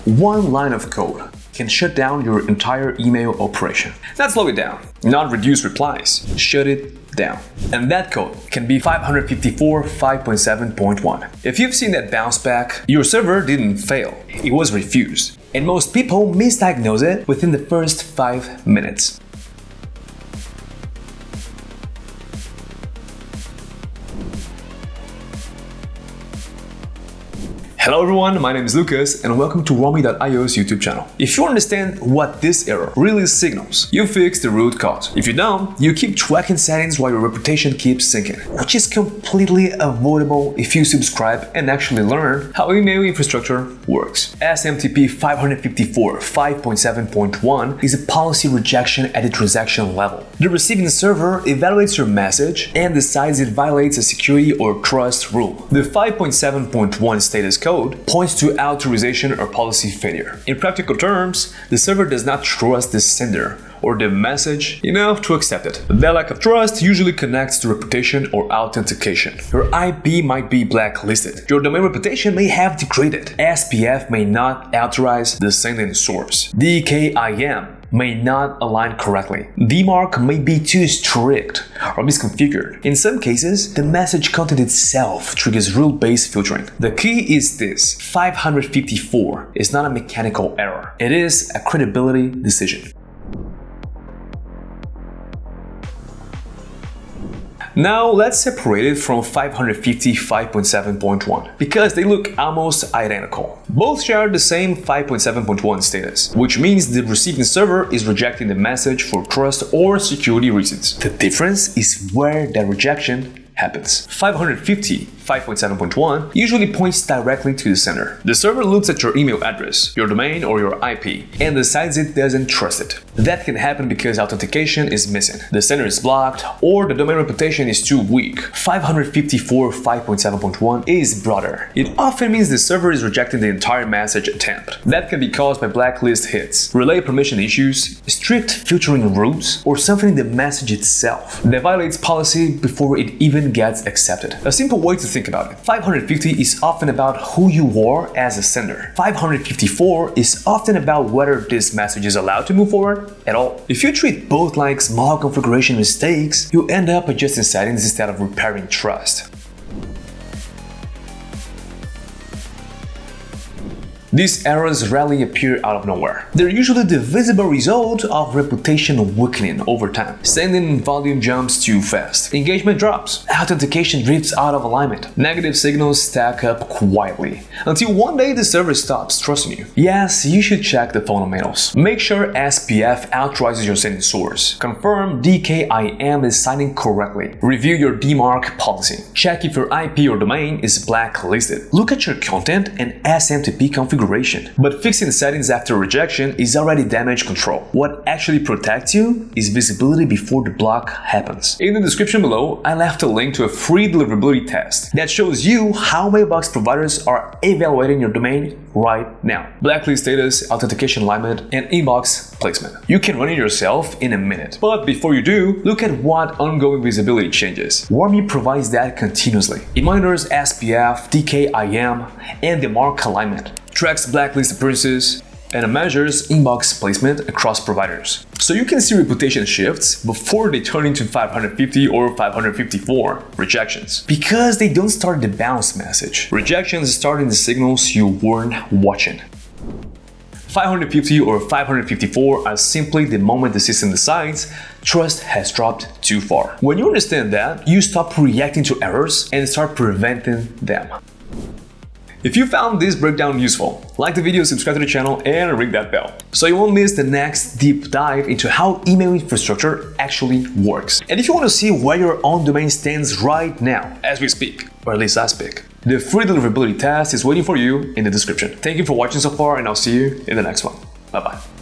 One line of code can shut down your entire email operation. Not slow it down, not reduce replies, shut it down. And that code can be 554 5.7.1. If you've seen that bounce back, your server didn't fail, it was refused. And most people misdiagnose it within the first 5 minutes. Hello everyone, my name is Lucas and welcome to Warmy.io's YouTube channel. If you understand what this error really signals, you fix the root cause. If you don't, you keep tracking settings while your reputation keeps sinking, which is completely avoidable if you subscribe and actually learn how email infrastructure works. SMTP 554 5.7.1 is a policy rejection at the transaction level. The receiving server evaluates your message and decides it violates a security or trust rule. The 5.7.1 status code points to authorization or policy failure. In practical terms, the server does not trust the sender or the message enough to accept it. That lack of trust usually connects to reputation or authentication. Your IP might be blacklisted. Your domain reputation may have degraded. SPF may not authorize the sending source. DKIM may not align correctly. DMARC may be too strict or misconfigured. In some cases, the message content itself triggers rule-based filtering. The key is this: 554 is not a mechanical error. It is a credibility decision. Now let's separate it from 550 5.7.1 because they look almost identical. Both share the same 5.7.1 status, which means the receiving server is rejecting the message for trust or security reasons. The difference is where the rejection happens. 550 5.7.1 usually points directly to the sender. The server looks at your email address, your domain or your IP, and decides it doesn't trust it. That can happen because authentication is missing, the sender is blocked, or the domain reputation is too weak. 554 5.7.1 is broader. It often means the server is rejecting the entire message attempt. That can be caused by blacklist hits, relay permission issues, strict filtering rules, or something in the message itself that violates policy before it even gets accepted. A simple way to think about it: 550 is often about who you are as a sender. 554 is often about whether this message is allowed to move forward at all. If you treat both like small configuration mistakes, you end up adjusting settings instead of repairing trust. These errors rarely appear out of nowhere. They're usually the visible result of reputation weakening over time. Sending volume jumps too fast. Engagement drops. Authentication drifts out of alignment. Negative signals stack up quietly, until one day the server stops trusting you. Yes, you should check the fundamentals. Make sure SPF authorizes your sending source. Confirm DKIM is signing correctly. Review your DMARC policy. Check if your IP or domain is blacklisted. Look at your content and SMTP configuration. But fixing settings after rejection is already damage control. What actually protects you is visibility before the block happens. In the description below, I left a link to a free deliverability test that shows you how mailbox providers are evaluating your domain right now. Blacklist status, authentication alignment, and inbox placement. You can run it yourself in a minute. But before you do, look at what ongoing visibility changes. Warmy provides that continuously. It monitors SPF, DKIM, and the DMARC alignment, tracks blacklist appearances, and measures inbox placement across providers. So you can see reputation shifts before they turn into 550 or 554 rejections. Because they don't start the bounce message. Rejections start in the signals you weren't watching. 550 or 554 are simply the moment the system decides trust has dropped too far. When you understand that, you stop reacting to errors and start preventing them. If you found this breakdown useful, like the video, subscribe to the channel, and ring that bell so you won't miss the next deep dive into how email infrastructure actually works. And if you want to see where your own domain stands right now, as we speak, or at least I speak, the free deliverability test is waiting for you in the description. Thank you for watching so far, and I'll see you in the next one. Bye-bye.